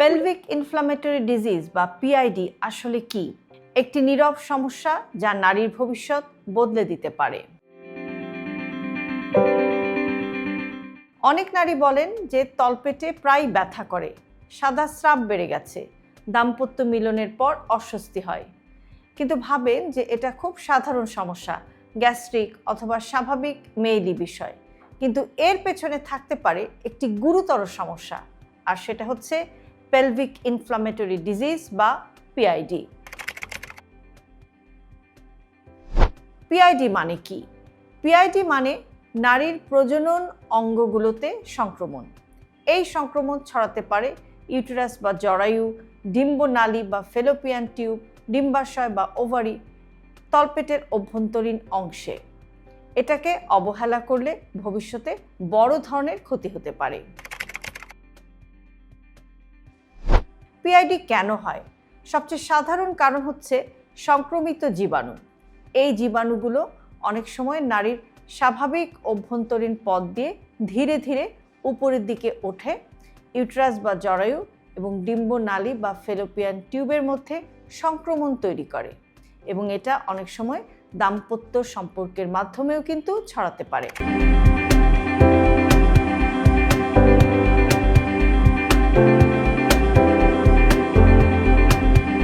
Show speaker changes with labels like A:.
A: Pelvic inflammatory disease বা PID আসলে কি? একটি নীরব সমস্যা যা নারীর ভবিষ্যৎ বদলে দিতে পারে। অনেক নারী বলেন যে তলপেটে প্রায় ব্যথা করে, সাদা স্রাব বেড়ে গেছে, দাম্পত্য মিলনের পর অস্বস্তি হয়, কিন্তু ভাবেন যে এটা খুব সাধারণ সমস্যা, গ্যাস্ট্রিক অথবা স্বাভাবিক মেয়েলি বিষয়। কিন্তু এর পেছনে থাকতে পারে একটি গুরুতর সমস্যা, আর সেটা হচ্ছে পেলভিক ইনফ্লামেটরি ডিজিজ বা পিআইডি। পিআইডি মানে কি? পিআইডি মানে নারীর প্রজনন অঙ্গগুলোতে সংক্রমণ। এই সংক্রমণ ছড়াতে পারে ইউটেরাস বা জরায়ু, ডিম্বনালী বা ফেলোপিয়ান টিউব, ডিম্বাশয় বা ওভারি, তলপেটের অভ্যন্তরীণ অংশে। এটাকে অবহেলা করলে ভবিষ্যতে বড় ধরনের ক্ষতি হতে পারে। পিআইডি কেন হয়? সবচেয়ে সাধারণ কারণ হচ্ছে সংক্রমিত জীবাণু। এই জীবাণুগুলো অনেক সময় নারীর স্বাভাবিক অভ্যন্তরীণ পথ দিয়ে ধীরে ধীরে উপরের দিকে ওঠে, ইউটেরাস বা জরায়ু এবং ডিম্বনালী বা ফেলোপিয়ান টিউবের মধ্যে সংক্রমণ তৈরি করে, এবং এটা অনেক সময় দাম্পত্য সম্পর্কের মাধ্যমেও কিন্তু ছড়াতে পারে।